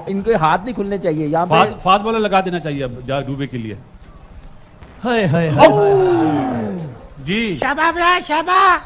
इनके हाथ नहीं खुलने चाहिए। यहाँ पे फास्ट बॉलर लगा देना चाहिए अब डूबे के लिए। हाय हाय जी शाबाश शाबाश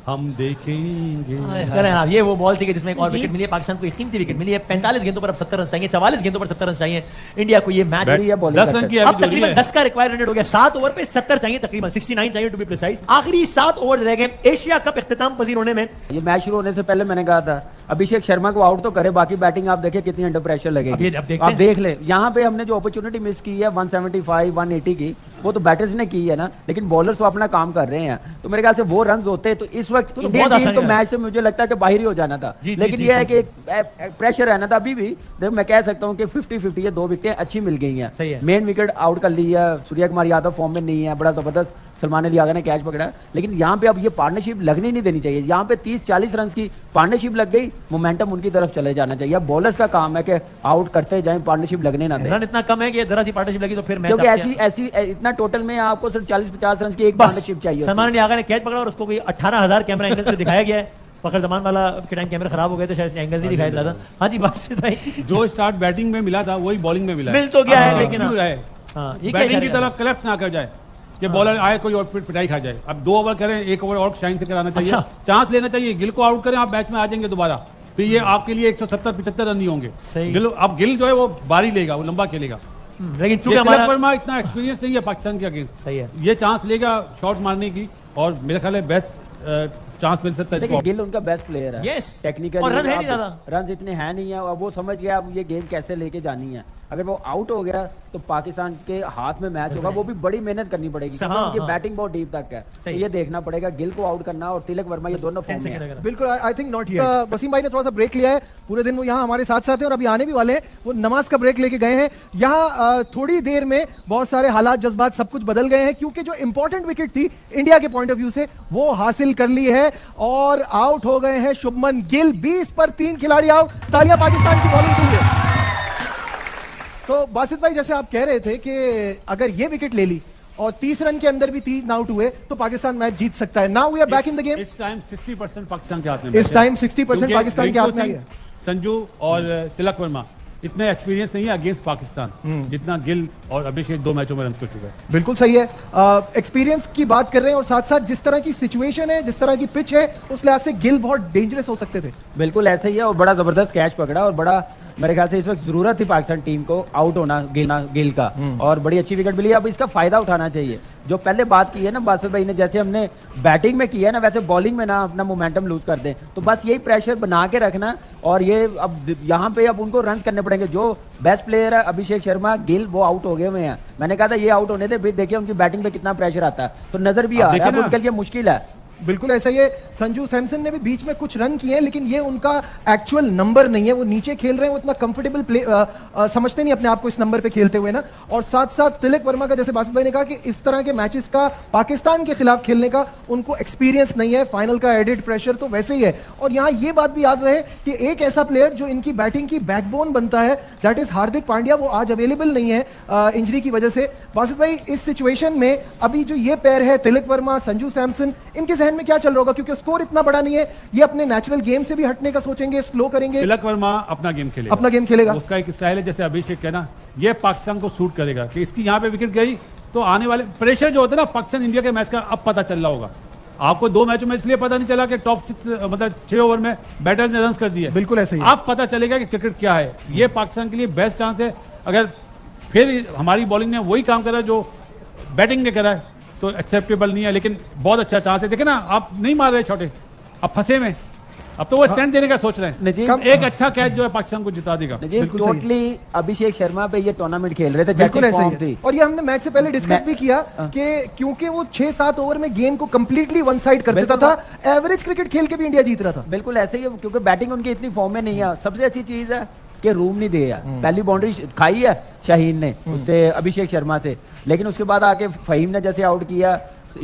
हम देखेंगे। करें आप, ये वो बॉल थी कि जिसमें एक और विकेट मिली है पाकिस्तान को, एक कीमती विकेट मिली है। 45 गेंदों पर अब 70 रन चाहिए, 44 गेंदों पर 70 रन चाहिए इंडिया को। ये मैच 10 रन की अब तकरीबन 10 का रिक्वायर्ड रन हो गया। 7 ओवर पे 70 चाहिए, तकरीबन 69 चाहिए टू बी प्रिसाइज। आखिरी 7 ओवर रह गए एशिया कप इख्तिताम पजीर होने में। ये मैच शुरू होने से पहले मैंने कहा था अभिषेक शर्मा को आउट तो करे, बाकी बैटिंग आप देखें कितनी अंडर प्रेशर लगेगी। आप देख ले यहाँ पे हमने जो अपॉर्चुनिटी मिस की है 175 180 की, वो तो बैटर्स ने की है ना, लेकिन बॉलर्स तो अपना काम कर रहे हैं। तो मेरे ख्याल से वो रन होते तो इस वक्त इंडियन टीम तो मैच से मुझे लगता है कि बाहर ही हो जाना था। लेकिन ये है कि एक प्रेशर रहना था। अभी भी देखो मैं कह सकता हूँ कि 50-50 ये 2 विकेटें अच्छी मिल गई हैं। मेन विकेट आउट कर ली है, सूर्य कुमार यादव फॉर्म में नहीं है, बड़ा जबरदस्त सलमान अली आगा ने कैच पकड़ा। लेकिन यहाँ पे अब ये पार्टनरशिप लगनी नहीं देनी चाहिए। यहाँ पे 30-40 रन की पार्टनरशिप लग गई, मोमेंटम उनकी तरफ चले जाना चाहिए। अब बॉलर्स का काम है कि आउट करते जाएं, पार्टनरशिप लगने ना दें। रन इतना कम है कि जरा सी पार्टनरशिप लगी तो फिर मैच, क्योंकि ऐसी इतना टोटल में आपको सिर्फ 40-50 रन की एक पार्टनरशिप चाहिए। सलमान अली आगा ने कैच पकड़ा और उसको कोई 18,000 कैमरा एंगल से दिखाया गया है। फखर जमान वाला के टाइम कैमरा खराब हो गए थे, शायद एंगल नहीं दिखाया था। हाँ जी बासित भाई, जो स्टार्ट बैटिंग में मिला था वही बॉलिंग में मिला, मिल तो गया है लेकिन बैटिंग की तरफ कलेक्ट ना कर जाए कि बॉलर आए कोई और पिटाई खा जाए। अब 2 ओवर करें, 1 ओवर और शाइन से कराना चाहिए। चांस लेना चाहिए, गिल को आउट करें, आप मैच में आ जाएंगे दोबारा। फिर ये आपके लिए 170-75 रन नहीं होंगे। अब गिल जो है वो बारी लेगा, वो लंबा खेलेगा। लेकिन चूंकि तिलक वर्मा इतना एक्सपीरियंस नहीं है पाकिस्तान के अगेंस्ट, सही है, ये चांस लेगा शॉट मारने की और मेरे ख्याल है बेस्ट चांस मिल सकता है। गिल उनका बेस्ट प्लेयर है। यस, टेक्निकल और रन है नहीं ज्यादा, रन इतने हैं नहीं है। अब वो समझ गया अब ये गेम कैसे लेके जानी है। अगर वो आउट हो गया तो पाकिस्तान के हाथ में मैच होगा, वो भी बड़ी मेहनत करनी पड़ेगी क्योंकि उनकी बैटिंग बहुत डीप तक है। तो ये देखना पड़ेगा गिल को आउट करना और तिलक वर्मा, ये दोनों फॉर्म में है। बिल्कुल, I think not here. Wasim भाई ने थोड़ा सा ब्रेक लिया है, पूरे दिन वो यहाँ हमारे साथ साथ हैं और अभी आने भी वाले हैं। वो नमाज का ब्रेक लेके गए हैं। यहाँ थोड़ी देर में बहुत सारे हालात जज्बात सब कुछ बदल गए हैं क्योंकि जो इंपॉर्टेंट विकेट थी इंडिया के पॉइंट ऑफ व्यू से वो हासिल कर ली है और आउट हो गए हैं शुभमन गिल। 20 पर 3 खिलाड़ी आउट। तालियां पाकिस्तान की बॉलिंग के लिए। तो बासित भाई जैसे आप कह रहे थे कि अगर ये विकेट ले ली और 30 रन के अंदर भी 3 आउट हुए तो पाकिस्तान मैच जीत सकता है। Now we are back in the game. इस टाइम 60% पाकिस्तान के हाथ में, इस टाइम 60% पाकिस्तान के हाथ में है। संजू और तिलक वर्मा इतने एक्सपीरियंस नहीं है अगेंस्ट पाकिस्तान जितना गिल और अभिषेक 2 मैचों में रन कर चुके हैं। बिल्कुल सही है, एक्सपीरियंस की बात कर रहे हैं और साथ साथ जिस तरह की सिचुएशन है, जिस तरह की पिच है, उस लिहाज से गिल बहुत डेंजरस हो सकते थे। बिल्कुल ऐसा ही है और बड़ा जबरदस्त कैच पकड़ा और बड़ा मेरे ख्याल से इस वक्त जरूरत थी पाकिस्तान टीम को आउट होना गिल का और बड़ी अच्छी विकेट मिली। अब इसका फायदा उठाना चाहिए। जो पहले बात की है ना बासित भाई ने, जैसे हमने बैटिंग में किया है ना वैसे बॉलिंग में ना अपना मोमेंटम लूज कर दें। तो बस यही प्रेशर बना के रखना और ये अब यहाँ पे अब उनको रन करने पड़ेंगे। जो बेस्ट प्लेयर है अभिषेक शर्मा, गिल, वो आउट हो गए हुए हैं। मैंने कहा था ये आउट होने थे, फिर देखिए उनकी बैटिंग पे कितना प्रेशर आता है तो नजर भी आ रहा है उनके लिए मुश्किल है। बिल्कुल ऐसा ही है। संजू सैमसन ने भी बीच में कुछ रन किए हैं लेकिन ये उनका एक्चुअल नंबर नहीं है। वो नीचे खेल रहे हैं, वो इतना कंफर्टेबल प्ले समझते नहीं अपने आप को इस नंबर पे खेलते हुए ना। और साथ साथ तिलक वर्मा का, जैसे बासित भाई ने कहा कि इस तरह के मैचेस का पाकिस्तान के खिलाफ खेलने का उनको एक्सपीरियंस नहीं है। फाइनल का एडेड प्रेशर तो वैसे ही है। और यहाँ ये बात भी याद रहे कि एक ऐसा प्लेयर जो इनकी बैटिंग की बैकबोन बनता है, दैट इज हार्दिक पांड्या, वो आज अवेलेबल नहीं है इंजरी की वजह से। बासित भाई इस सिचुएशन में अभी जो ये पेयर है तिलक वर्मा, संजू सैमसन, इनके में क्या चल रहा होगा क्योंकि स्कोर इतना बड़ा नहीं है। ये अपने नेचुरल गेम से भी हटने का सोचेंगे, स्लो करेंगे। तिलक वर्मा अपना गेम खेलेगा, उसका एक स्टाइल है जैसे अभिषेक है ना, ये पाकिस्तान को सूट करेगा कि इसकी यहां पे विकेट गई तो आने वाले प्रेशर जो होता है ना पाकिस्तान इंडिया के मैच का अब पता चल रहा होगा। आपको 2 मैचों में इसलिए पता नहीं चला कि टॉप 6 मतलब 6 ओवर में बैटर्स ने रन कर दिए। बिल्कुल ऐसे ही अब पता चलेगा कि क्रिकेट क्या है। ये पाकिस्तान के लिए बेस्ट चांस है। अगर फिर हमारी बॉलिंग ने वही काम करा जो बैटिंग ने करा है तो एक्सेप्टेबल नहीं है, लेकिन बहुत अच्छा चांस है। देखिए ना, आप नहीं मार रहे छोटे, अब फंसे में, अब तो वो स्टैंड देने का सोच रहे हैं। एक अच्छा कैच जो है पाकिस्तान को जिता देगा। टोटली अभिषेक शर्मा पे ये टूर्नामेंट खेल रहे थे जैसे फॉर्म थी। और ये हमने मैच से पहले डिस्कस भी किया कि क्योंकि वो 6-7 ओवर में गेम को कंप्लीटली वन साइड कर देता था, एवरेज क्रिकेट खेल के भी इंडिया जीत रहा था। बिल्कुल ऐसे ही, क्योंकि बैटिंग उनकी इतनी फॉर्म में नहीं है। सबसे अच्छी चीज है कि रूम नहीं दिया। पहली बाउंड्री खाई है शाहीन ने उससे, अभिषेक शर्मा से, लेकिन उसके बाद आके फहीम ने जैसे आउट किया,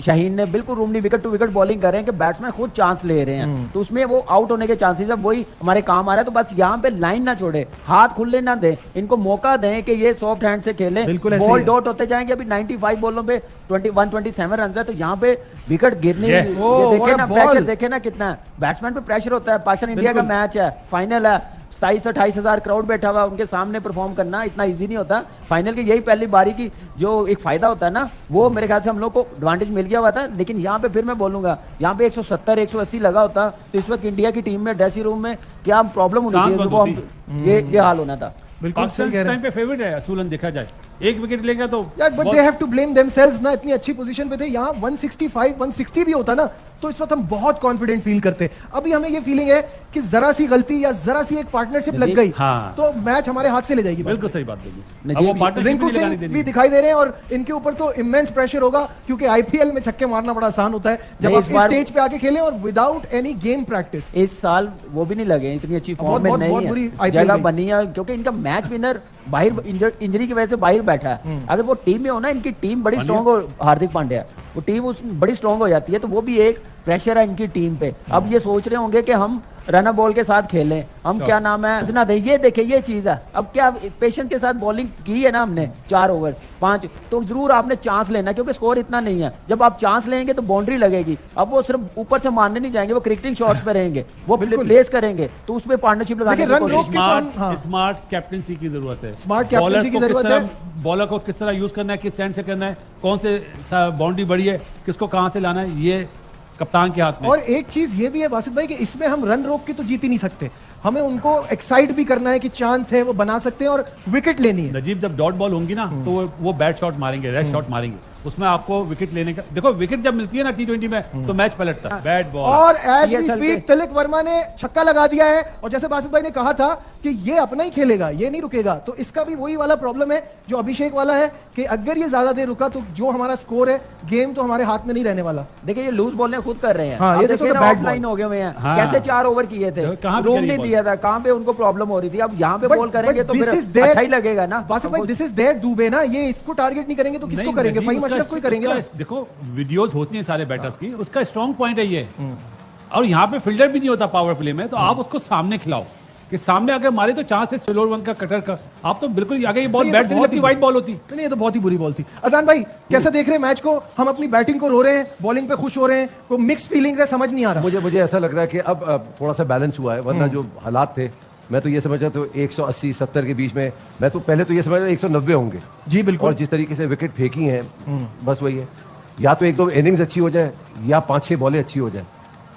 शाहीन ने बिल्कुल रूम नहीं, विकेट टू विकेट बॉलिंग कर रहे हैं कि बैट्समैन खुद चांस ले रहे हैं तो उसमें वो आउट होने के चांसेस है, वही हमारे काम आ रहा है। तो बस यहाँ पे लाइन ना छोड़े, हाथ खुलने ना दें, इनको मौका दें कि ये सॉफ्ट हैंड से खेलें। बॉल डॉट होते जाएंगे। अभी 95 बॉलों पे 127 रन है तो यहाँ पे विकेट गिरने देखे ना, प्रेशर देखे ना कितना है। बैट्समैन पे प्रेशर होता है। पाकिस्तान इंडिया का मैच है, फाइनल है, 27-28 हजार क्राउड बैठा हुआ, उनके सामने परफॉर्म करना इतना इजी नहीं होता। फाइनल की यही पहली बारी की जो एक फायदा होता है ना, वो मेरे ख्याल से हम लोग को एडवांटेज मिल गया हुआ था। लेकिन यहाँ पे फिर मैं बोलूंगा, यहाँ पे 170-180 लगा होता तो इस वक्त इंडिया की टीम में ड्रेसिंग रूम में क्या प्रॉब्लम होनी शांत थी, बंद वो होती। ये हाल होना था। बिल्कुल पाकिस्तान सही कह इस रहे टाइम पे फेवरेट है असूलन, देखा जाए एक विकेट लेगा तो यार, but they have to blame themselves ना, इतनी अच्छी पोजीशन पे थे। यहाँ 165 160 भी होता ना तो इस वक्त हम बहुत कॉन्फिडेंट फील करते। अभी हमें ये फीलिंग है कि जरा सी गलती या जरा सी एक पार्टनरशिप लग गई हाँ। तो मैच हमारे हाथ से ले जाएगी। बिल्कुल सही बात बोली। अब वो पार्टनरशिप रिंकू नहीं लगानी सिंह देनी। भी दिखाई दे रहे हैं और इनके ऊपर तो इमेंस प्रेशर होगा क्योंकि आईपीएल में छक्के मारना बड़ा आसान होता है जब नहीं, आप इस इस बार- स्टेज पे आके खेलें और विदाउट एनी गेम प्रैक्टिस। इस साल वो भी नहीं लगे, इतनी अच्छी फॉर्म में बहुत नहीं बुरी है, IPL जगह गई। बनी है क्योंकि इनका मैच विनर बाहर इंजरी की वजह से बाहर बैठा है। अगर वो टीम में हो ना, इनकी टीम बड़ी स्ट्रांग हो, हार्दिक पांड्या वो टीम उस बड़ी स्ट्रांग हो जाती है, तो वो भी एक प्रेशर है इनकी टीम पे। अब ये सोच रहे होंगे कि हम रन बॉल के साथ खेलें, हम क्या नाम है इतना दे, ये देखे ये चीज है। अब क्या पेशेंस के साथ बॉलिंग की है ना हमने 4 ओवर 5, तो जरूर आपने चांस लेना क्योंकि स्कोर इतना नहीं है। जब आप चांस लेंगे तो बाउंड्री लगेगी। अब वो सिर्फ ऊपर से मारने नहीं जाएंगे, वो क्रिकेटिंग शॉट्स पे रहेंगे, वो प्लेस करेंगे, तो उसमें पार्टनरशिप लगाने देखिए, की रन कोशिश। रोक के तो हम- हाँ। स्मार्ट कैप्टनसी की जरूरत है। स्मार्ट कैप्टनसी की जरूरत है। बॉलर को किस तरह यूज करना है, किस स्टैंड से करना है, कौन से बाउंड्री बड़ी है, किसको कहां से लाना है, ये कप्तान के हाथ में। और एक चीज ये भी है बासित भाई कि इसमें हम रन रोक के तो जीत ही नहीं सकते, हमें उनको एक्साइट भी करना है कि चांस है वो बना सकते हैं और विकेट लेनी है। नजीब जब डॉट बॉल होंगी ना तो वो बैट शॉट मारेंगे, रेड शॉट मारेंगे, उसमें आपको विकेट लेने का। देखो विकेट जब मिलती है ना T20 में तो मैच पलटता है। बैट बॉल और एज ये वी चलते- स्पीक तिलक वर्मा ने छक्का लगा दिया है और जैसे बासित भाई ने कहा था कि ये अपना ही खेलेगा, ये नहीं रुकेगा, तो इसका भी वही वाला प्रॉब्लम है जो अभिषेक वाला है कि अगर ये ज्यादा देर रुका तो जो हमारा स्कोर है गेम तो हमारे हाथ में नहीं रहने वाला। देखिए ये लूज बॉल ने खुद कर रहे हैं। हाँ, ये अब देखो देखिए तो ना, बैट ऑफलाइन बॉल। हो गए हुए हैं। हाँ। कैसे 4 ओवर किए थे, देखो, कहाँ पे रूम करी नहीं बॉल। दिया था, कहाँ पे उनको प्रॉब्लम हो रही थी। अब यहाँ पे But- बॉल करेंगे but तो this फिर is their- अच्छा ही लगेगा ना। बासित भाई दिस इज देयर दुबे ना, ये इसको टारगेट नहीं करेंगे तो किसको नहीं, करेंगे? नजीब फहीम उसका- अशरफ को ही करेंगे ना। उसका- देखो वीडियोस होती हैं सारे बैटर्स की, उसका स्ट्रॉन्ग पॉइंट है ये। और यहाँ पे फील्डर भी नहीं होता पावर प्ले में, तो आप उसको सामने खिलाओ कि सामने अगर मारे तो चांस है स्लोअर वन का कटर का। आप तो बिल्कुल आगे ये बॉल ये बैट तो से नहीं बहुत लगती, ही- वाइट बॉल होती। नहीं, ये तो बहुत ही बुरी बॉल थी। अदान भाई कैसा देख रहे हैं मैच को? हम अपनी बैटिंग को रो रहे हैं, बॉलिंग पे खुश हो रहे हैं, को मिक्स फीलिंग्स है, समझ नहीं आ रहा। मुझे ऐसा लग रहा है कि अब थोड़ा सा बैलेंस हुआ है, वरना जो हालात थे मैं तो ये समझ रहा था 180-70 के बीच में, मैं तो पहले तो ये समझ रहा था 190 होंगे। जी बिल्कुल। और जिस तरीके से विकेट फेंकी हैं बस वही है, या तो 1-2 इनिंग्स अच्छी हो जाए या 5-6 बॉलें अच्छी हो जाए।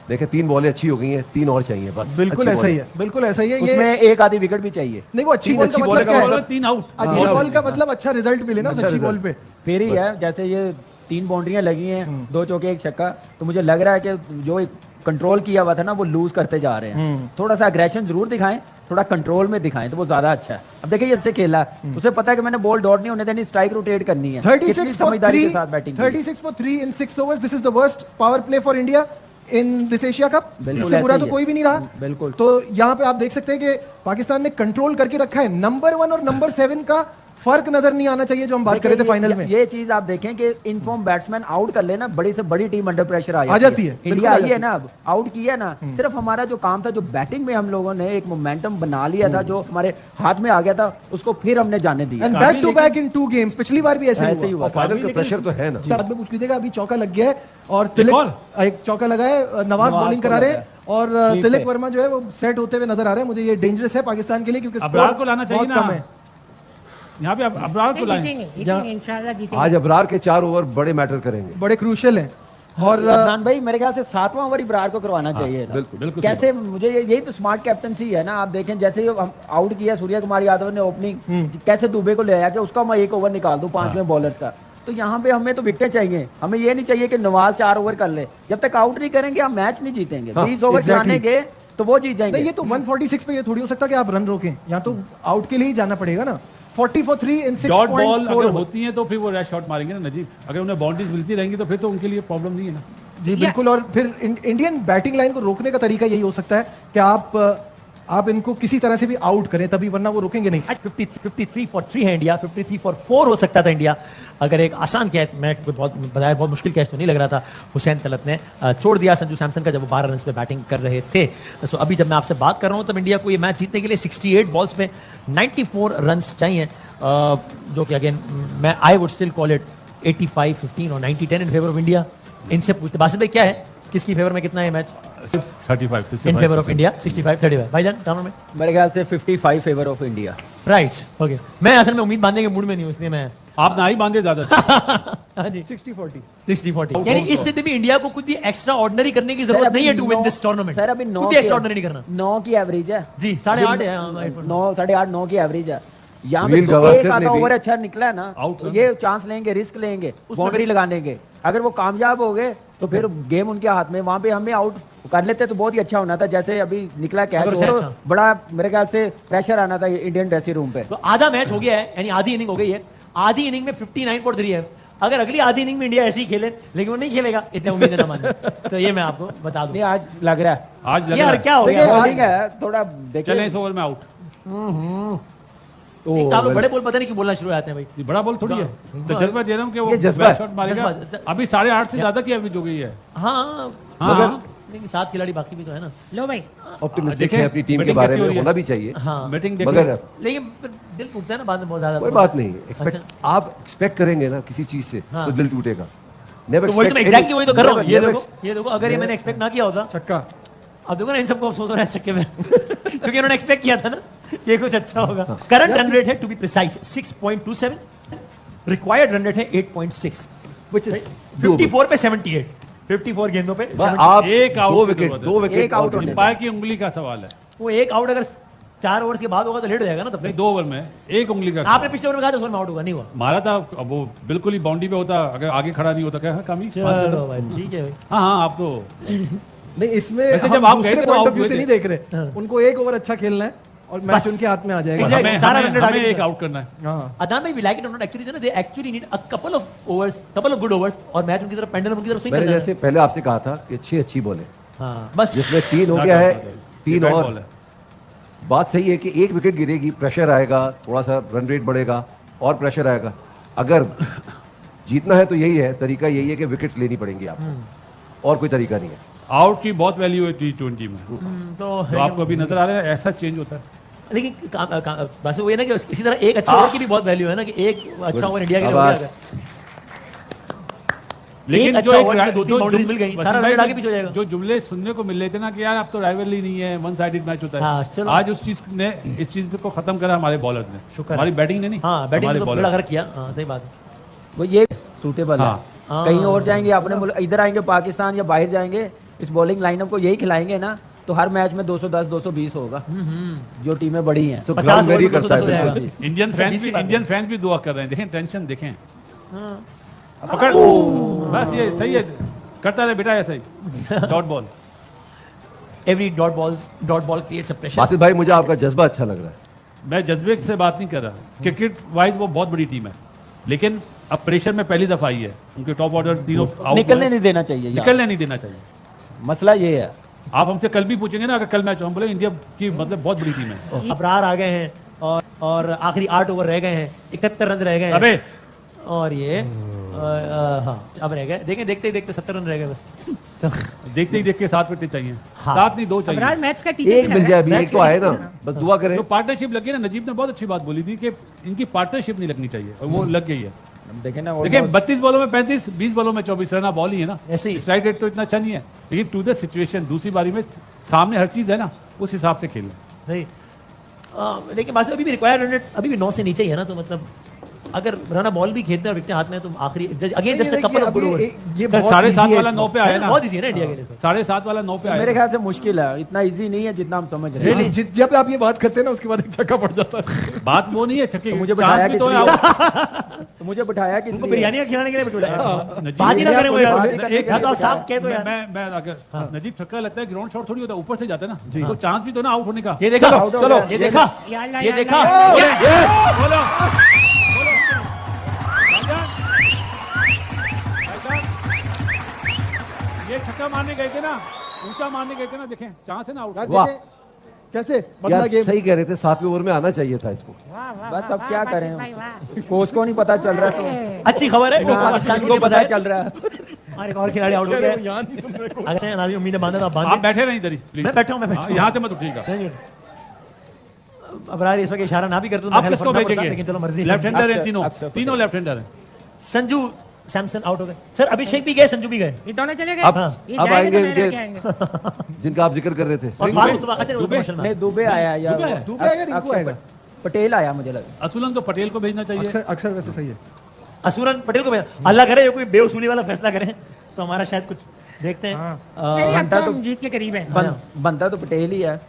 देखिए 3 बॉलें अच्छी हो गई हैं, 3 और चाहिए बस। बिल्कुल अच्छी ऐसा ही बॉलें। है, बिल्कुल ऐसा ही है। ये उसमें एक आधी विकेट भी चाहिए। नहीं, वो अच्छी तीन बॉल का अच्छी मतलब बॉल क्या का है? और 3 आउट। अच्छी हाँ। बॉल का मतलब अच्छा रिजल्ट मिले ना, अच्छा अच्छी बॉल result। पे। फिर ही है, जैसे ये 3 बाउंड्रियां लगी हैं, 2 चौके 1 छक्का, तो मुझे लग रहा है कि जो एक कंट्रोल किया हुआ था ना वो लूज करते जा रहे हैं। थोड़ा सा अग्रेशन जरूर दिखाएं, थोड़ा कंट्रोल में दिखाएं तो वो ज्यादा अच्छा है। अब देखिए ये इससे खेला, उसे पता है कि मैंने बॉल डॉट नहीं होने देनी, स्ट्राइक रोटेट करनी है। 36 कितनी for समझदारी 3 के साथ batting 36 for 3 in 6 overs. This is the worst power play for India in this Asia Cup. बिल्कुल इससे ऐसा बुरा ही तो है। कोई भी नहीं रहा। बिल्कुल। तो यहाँ पे आप देख सकते हैं कि पाकिस्तान ने कंट्रोल करके रखा है। नंबर 1 और नंबर 7 का फर्क नजर नहीं आना चाहिए जो हम बात कर रहे थे फाइनल में। ये चीज आप देखें कि इनफॉर्म बैट्समैन आउट कर लेना, बड़ी से बड़ी टीम अंडर प्रेशर आ जाती है, बिल्कुल इंडिया आ आई जाती है ना, अब आउट किया है ना। सिर्फ हमारा जो काम था, जो बैटिंग में हम लोगों ने एक मोमेंटम बना लिया था, जो हमारे हाथ में आ गया था, उसको फिर हमने जाने दिया। And back to back in 2 games। पिछली बार भी ऐसे ऐसे ही ही हुआ। हुआ। और फाइनल का प्रेशर तो है ना। बाद में पूछ लीजिएगा, अभी चौका लग गया है और तिलक एक चौका लगा है, नवाज बॉलिंग करा रहे हैं और तिलक वर्मा जो है वो सेट होते हुए नजर आ रहे हैं। मुझे ये डेंजरस है पाकिस्तान के लिए क्योंकि अबरार स्कोर को लाना चाहिए बहुत ना। कम है। यहाँ पे अबरार को लाएं। जीतेंगे इंशाल्लाह जीतेंगे। आज अबरार के 4 ओवर बड़े मैटर करेंगे। बड़े क्रूशियल हैं। और अदनान भाई मेरे ख्याल से 7वां ओवर इब्रार को करवाना चाहिए था। बिल्कुल, बिल्कुल कैसे मुझे यही तो स्मार्ट कैप्टनसी है ना। आप देखें जैसे हम आउट किया सूर्य कुमार यादव ने ओपनिंग, कैसे दुबे को ले आया कि उसका मैं 1 ओवर निकाल दूं 5वें बॉलर्स का। तो यहाँ पे हमें तो विकेटें चाहिए, हमें ये नहीं चाहिए कि नवाज 4 ओवर कर ले। जब तक आउट नहीं करेंगे हम मैच नहीं जीतेंगे। 20 ओवर exactly। जाने के तो वो जीत जाएंगे। नहीं, ये तो 146 पे ये थोड़ी हो सकता कि आप रन रोकें, यहाँ तो आउट के लिए ही जाना पड़ेगा ना। 40 for 3 in डॉट बॉल 6.4 अगर overs। होती है तो फिर वो रेड शॉट मारेंगे ना नजीब। अगर उन्हें बाउंड्रीज मिलती रहेंगी तो फिर तो उनके लिए प्रॉब्लम नहीं है ना। जी बिल्कुल। और फिर इंडियन बैटिंग लाइन को रोकने का तरीका यही हो सकता है कि आप इनको किसी तरह से भी आउट करें, तभी, वरना वो रोकेंगे नहीं। आज 53 for 3 है इंडिया, 53 for 4 हो सकता था इंडिया अगर एक आसान कैच, मैं बहुत मुश्किल कैच तो नहीं लग रहा था, हुसैन तलत ने छोड़ दिया संजू सैमसन का जब वो 12 रन पे बैटिंग कर रहे थे। सो अभी जब मैं आपसे बात कर रहा हूँ तब इंडिया को ये मैच जीतने के लिए 68 बॉल्स में 94 रन चाहिए, जो कि अगेन मैं I would still call it 85-15 और 90-10 इन फेवर ऑफ इंडिया। इनसे पूछते बासित भाई क्या है, किसकी फेवर में कितना है match? 35 in favour of India 65-35 भाईजान कानून में मेरे ख्याल से 55 favour of India. Right okay मैं असल में उम्मीद बांधने के मूड में नहीं हूं इसलिए मैं आप ना ही बांधे ज्यादा। हाँ जी 60-40 यानी इस स्थिति में इंडिया को कुछ भी एक्स्ट्रा ऑर्डिनरी करने की जरूरत नहीं है to win this tournament sir अभी 9 कुछ भी एक्स्ट्रा ऑर्डिनरी नहीं करना 9 की एवरेज है जी 8.5 है 9 8.5 9 की एवरेज है। यहाँ पे सुनील एक गावस्कर आधा ने भी- ओवर अच्छा निकला है ना Out तो है। ये चांस लेंगे, रिस्क लेंगे, बाउंड्री लगाने के। अगर वो कामयाब हो गए तो फिर गेम उनके हाथ में, वहां पे हमें आउट कर लेते तो बहुत ही अच्छा होना था। जैसे अभी निकला कैच, अगर उसे तो अच्छा। बड़ा मेरे ख्याल से प्रेशर आना था इंडियन ड्रेसिंग रूम पे। तो आधा मैच हो गया है यानी आधी इनिंग हो गई है। आधी इनिंग में 59.3 है। अगर अगली आधी इनिंग में इंडिया ऐसे ही खेले लेकिन वो नहीं खेलेगा इतने उम्मीदें ना माने तो ये मैं आपको बता दूं नहीं आज लग रहा है, आज लग यार रहा है। क्या हो देखिए गया बॉलिंग है थोड़ा चलें देखिए। इस ओवर में आउट। कालो बड़े बॉल पता नहीं क्यों बोलना शुरू हो जाते हैं भाई ये बड़ा बॉल थोड़ी है, तो जज्बा दे रहा हूँ कि वो ये जज्बा है। शॉट मारेगा। जज्बा। अभी 8.5 से ज्यादा की एवरेज हो गई है। हाँ हाँ, लेकिन 7 खिलाड़ी बाकी भी तो है ना लो भाई ऑप्टिमिस्टिक देखें, है अपनी टीम के बैटिंग बारे कैसी हो में, रही है? होना भी चाहिए। हाँ बैटिंग देख मगर लेकिन फिर दिल टूटता है ना बाद में बहुत ज्यादा कोई बात नहीं, एक्सपेक्ट अच्छा। आप एक्सपेक्ट करेंगे ना किसी चीज से हाँ। तो दिल टूटेगा। नेवर तो वही तो मैं एग्जैक्टली वही तो कर रहा हूँ। ये never- देखो ये देखो अगर ये मैंने एक्सपेक्ट ना किया होता छक्का अब देखो ना इन सबको अफसोस हो रहा है इस चक्के में क्योंकि इन्होंने एक्सपेक्ट किया था ना ये कुछ अच्छा होगा। करंट रन रेट है to be precise 6.27, required run rate है 8.6 which is 54 पे 78, 54 गेंदों पे बस 78। आप एक आउट दो की विकेट जरूरत है। 2 विकेट एक आउट होने पाए की उंगली का सवाल है। वो एक आउट अगर 4 ओवर्स के बाद होगा तो लेट हो जाएगा ना तब नहीं तक। 2 ओवर में एक उंगली का आपने सवाल। पिछले ओवर में कहा था उस ओवर में आउट होगा नहीं हुआ। मारा था, अब वो बिल्कुल ही बाउंड्री पे होता, अगर आगे खड़ा नहीं होता क्या कमी। चलो भाई ठीक है भाई हाँ हाँ आप तो नहीं इसमें वैसे हम जब आप दूसरे गए थे तो point of out view हुए से थे। नहीं देख रहे, उनको एक ओवर अच्छा खेलना है और मैच बस। उनके हाथ में आ जाएगा। Exactly. हमें सारा हमें- 100 हमें target एक था। आउट करना है। हाँ अदान भाई लाइक इट और not actually they actually need a couple of overs, couple of good overs और मैच उनकी तरफ पेंडुलम उनकी तरफ स्विंग मैंने करना जैसे पहले आपसे कहा था कि 6 अच्छी बॉल है, हां बस जिसमें 3 हो गया है, 3 Bad और ball है। बात सही है कि एक विकेट गिरेगी, प्रेशर आएगा, थोड़ा सा रन रेट बढ़ेगा और प्रेशर आएगा। अगर जीतना है तो यही है, तरीका यही है कि विकेट्स लेनी पड़ेंगी आपको, और कोई तरीका नहीं है। आउट की बहुत वैल्यू है T20 में, तो तो आपको अभी नजर आ रहा है ऐसा चेंज होता है। लेकिन बस वो ये ना कि इसी तरह एक अच्छा ओवर की भी बहुत वैल्यू है ना कि एक अच्छा ओवर इंडिया के लिए हो आवाज। गया लेकिन अच्छा जो ओवर में एक 2-3 बाउंड्रीज मिल गई, सारा रन आगे पीछे हो जाएगा। जो जुमले सुनने को मिल रहे थे ना कि यार अब तो राइवलरी नहीं है, वन साइडेड मैच होता हाँ, है, चलो। आज उस चीज ने इस चीज को खत्म करा हमारे बॉलर्स ने। शुक्र है। हमारी बैटिंग ने नहीं, हाँ बैटिंग हमारे तो bowlers बड़ा ने। घर किया। हाँ सही बात है। वो ये सूटेबल है। हाँ। कहीं और जाएंगे अपने मुल्क, इधर आएंगे पाकिस्तान या बाहर जाएंगे, इस बॉलिंग लाइनअप को यही खिलाएंगे ना तो हर मैच में 210 220 होगा जो टीमें बड़ी हैं। तो 50 ग्राउंड ओवर वेरी में 210 करता हो है जाएगा। बिल्कुल। इंडियन फैंस भी दुआ कर रहे हैं, देखें टेंशन देखें। पकड़ बस ये सही है, करता रहे बेटा ऐसा ही। Dot ball every dot ball creates a pressure. Basit भाई, मुझे आपका जज्बा अच्छा लग रहा है। मैं जज्बे से बात नहीं कर रहा, क्रिकेट वाइज वो बहुत बड़ी टीम है, लेकिन अब प्रेशर में पहली दफा आई है, उनके टॉप ऑर्डर तीनों out निकलने हुए। नहीं देना चाहिए यार। निकलने नहीं देना चाहिए। मसला ये है। आप हमसे कल भी पूछेंगे ना, अगर कल मैच हम बोले इंडिया की मतलब बहुत बड़ी टीम है। अबरार आ गए हैं और आखिरी 8 ओवर रह गए हैं, 71 रन रह गए हैं। अबे और ये हाँ अब रह गए, देखें देखते ही देखते 70 रन रह गए बस। तो देखते ही देख के 7 विकेट चाहिए, हाँ। 7 नहीं 2 अबरार चाहिए। मैच का टीचर एक मिल जाए अभी, एक तो आए ना, बस दुआ करें। तो पार्टनरशिप लगी ना, नजीब ने बहुत अच्छी बात बोली थी कि इनकी पार्टनरशिप नहीं लगनी चाहिए, और वो लग गई है। देखें ना देखिए almost- 32 बॉलों में 35, 20 बॉलों में 24 रन बॉल ही है ना, ऐसे ही। स्ट्राइक रेट तो इतना अच्छा नहीं है, लेकिन टू द सिचुएशन दूसरी बारी में सामने हर चीज है ना, उस हिसाब से खेलें। नहीं लेकिन बस अभी भी रिक्वायर्ड रन रेट अभी भी 9 से नीचे ही है ना, तो मतलब अगर राना बॉल भी खेलते हैं और विकेट हाथ में है तो आखिरी again just couple of good over. ये सर, बहुत 7.5 easy है वाला इसमें। 9 पे आया ना, बहुत इजी है ना इंडिया के लिए। 7.5 वाला 9 पे मेरे आया। ख्याल से मुश्किल है, इतना इजी नहीं है जितना हम समझ रहे हैं। जब आप ये बात करते हैं ना उसके बाद एक छक्का पड़ जाता है। बात वो नहीं है छक्के तो की, मुझे चांस बताया भी तो है किस लिए? out। तो मुझे बिठाया कि उनको बिरयानी खिलाने के लिए बिठाया। नजीब- बात ही ना करें वो यार, बात ही करने या तो आप साफ कह दो यार। मैं अगर नजीब छक्का लगता है, ग्राउंड शॉट थोड़ी होता है, ऊपर से जाता है ना, तो चांस भी तो ना आउट होने का। ये देखा चलो, चलो चलो, ये देखा या अल्लाह, ये या देखा अल्लाह। बोलो ये छक्का मारने गए थे ना, ऊंचा मारने गए थे ना, देखें चांस है ना आउट। यार वाह। देखें, कैसे बदला यार गेम। सही कह रहे थे, 7वें ओवर में आना चाहिए था इसको। वाह, वाह, बस वाह, अब क्या वाह, करें बासित भाई, वाह। कोच को नहीं पता चल रहा तो अच्छी खबर है पाकिस्तान को पता चल रहा है। और एक और खिलाड़ी आउट हो गया है। अगर नाज़रीन उम्मीदें बांधे तो आप आप बांधे। बैठे रहीं इधर ही प्लीज। मैं बैठा हूं, मैं बैठा हूं। यहाँ से मत उठिएगा। अबरार इस वक्त इशारा ना भी करते तो आप मैं किसको फटना पड़ता, लेकिन चलो भेजेंगे? मर्जी है। लेफ्ट हैंडर है, अक्षर तीनों पटेल। लेफ्ट हैंडर है। संजू सैमसन आउट हो गए सर, अभिषेक भी गए, संजू भी गए, ये दोनों चले गए। अब ये अब जाएंगे आएंगे तो मेरे इनके लेके आएंगे। जिनका आप जिक्र कर रहे थे। और फारूक मुस्तफा, अच्छा वो दुबे? माशाल्लाह। नहीं दुबे आया या दुबे आया? दुबे आएगा, रिंकू अक्षर आएगा। पटेल आया मुझे लगा। असुलन तो पटेल को भेजना चाहिए। अक्षर अक्षर वैसे सही है। असुरन पटेल को भेजा, अल्लाह करे ये कोई बेउसूली वाला फैसला करें तो हमारा शायद कुछ देखते हैं। नहीं, अब घंटा तो तो हम जीत के करीब हैं। बनता तो पटेल ही है।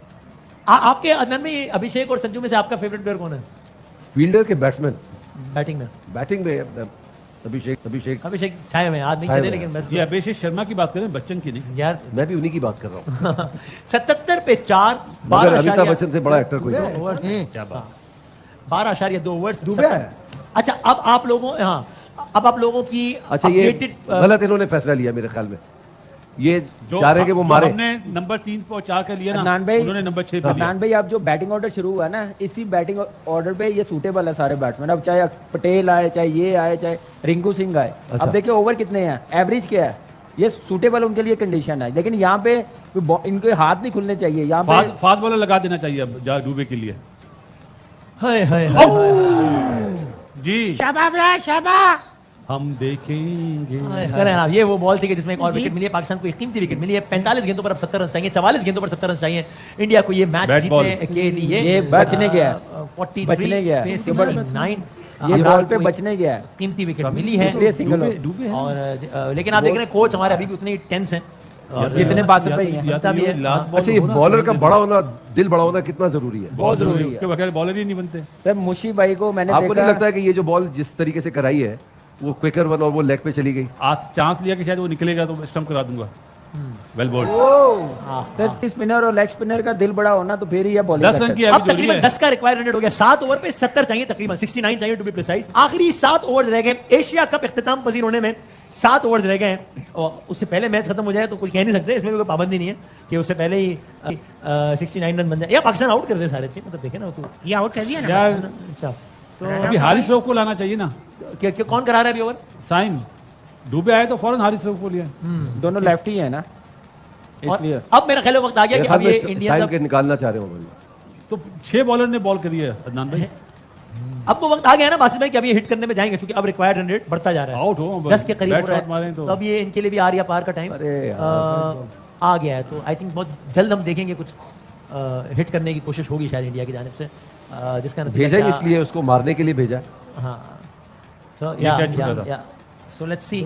आपके अदनान में अभिषेक और संजू में से आपका फेवरेट प्लेयर कौन है फील्डर के बैट्समैन, बैटिंग में? बैटिंग में अभिषेक अभिषेक छाए में आज नहीं छाए चले, में। लेकिन बस ये अभिषेक शर्मा की बात करें, बच्चन की नहीं। यार मैं भी उन्हीं की बात कर रहा हूँ। 77 पे 4, मगर अमिताभ बच्चन से बड़ा एक्टर कोई नहीं। क्या बात। 12.2 ओवर्स दुबे आया। अच्छा अब आप लोगों, हाँ अब आप लोगों की अच्छा ये updated, गलत इन्होंने फैसला लिया मेरे ख्याल में। ये जो चाह रहे कि वो जो मारे। हमने नंबर 3 और 4 का लिया ना, अदनान भाई, उन्होंने नंबर 6 पे लिया। अदनान भाई, अब जो बैटिंग ऑर्डर शुरू हुआ ना, इसी बैटिंग ऑर्डर पे ये सूटेबल है सारे बैट्समैन। अब चाहे पटेल आए, चाहे ये आए, चाहे रिंकू सिंह आए। अच्छा। अब देखिए ओवर कितने हैं, एवरेज क्या है, ये सूटेबल उनके लिए कंडीशन है। लेकिन यहाँ पे इनके हाथ नहीं खुलने चाहिए यहाँ पे। फास्ट बॉलर लगा देना चाहिए अब डूबे के लिए। हाय हाय हाय जी शाबाश शाबाश। हम देखेंगे। करें आप, ये वो बॉल थी कि जिसमें एक और विकेट मिली है, पाकिस्तान को एक कीमती विकेट मिली है। 45 गेंदों पर अब 70 रन चाहिए, 44 गेंदों पर 70 रन चाहिए इंडिया को ये मैच बैट बॉल। जीतने के लिए। ये बचने गया है। 43 बचने गया है। पे 69 ये बॉल पे बचने गया है, कीमती विकेट मिली है। इसलिए सिंगल हो। डूबे हैं। और लेकिन आप देख रहे हैं कोच हमारे अभी भी उतने टेंस हैं। और जितने बासठ पे ही हैं। या तो भी है। लास्ट बॉल अच्छा ये बॉलर का बड़ा होना, दिल बड़ा होना कितना जरूरी है? बहुत जरूरी है, जरूरी उसके बगैर बॉलर ही नहीं बनते। सर मुशी भाई को मैंने आपको नहीं देखा, लगता है कि ये जो बॉल जिस तरीके से कराई है वो क्विकर वन और वो लेग पे चली गई? आज चांस लिया कि शायद वो निकलेगा तो स्टंप करा दूंगा। Well bowled. सर स्पिनर और लेग स्पिनर का दिल बड़ा होना तो फिर ही है 10 बॉलिंग रन की अब अभी जोड़ी तकरीबन है। 10 का रिक्वायर्ड रन हो गया। 7 ओवर पे 70 चाहिए, तकरीबन 69 चाहिए टू बी प्रिसाइज। आखिरी 7 ओवर्स रह गए एशिया कप इख्तिताम पजीर होने में। 7 ओवर्स रह गए हैं और उससे पहले मैच खत्म हो जाए तो कोई कह नहीं सकते, इसमें भी कोई पाबंदी नहीं है कि उससे पहले ही 69 रन बन जाए या पाकिस्तान आउट कर दे सारे चीज। मतलब देखे ना तो ये आउट कर दिया ना। यार अच्छा तो अभी हारिस रऊफ को लाना चाहिए ना। कौन करा रहा है अभी ओवर? साइन डूबे आए तो फौरन हारिस रऊफ को लिया। दोनों लेफ्ट ही है ना, और इसलिए अब मेरा ख्याल वक्त आ गया कि अब ये इंडिया साइन का के निकालना चाह रहे हो भाई। तो 6 बॉलर ने बॉल करी है अदनान भाई। अब वो वक्त आ गया ना बासित भाई कि अब ये हिट करने में जाएंगे, क्योंकि अब रिक्वायर्ड रन रेट बढ़ता जा रहा है। आउट हो 10 के करीब हो बैट रहा शॉट मारें है तो तो अब ये इनके लिए भी आर या पार का टाइम अरे आ गया है। तो आई थिंक बहुत जल्द हम देखेंगे कुछ हिट करने की कोशिश होगी शायद इंडिया की जानिब से, जिसका नतीजा भेजा ही क्या- इसलिए उसको मारने के लिए भेजा। हाँ सो ये क्या छूटा था? या सो लेट्स सी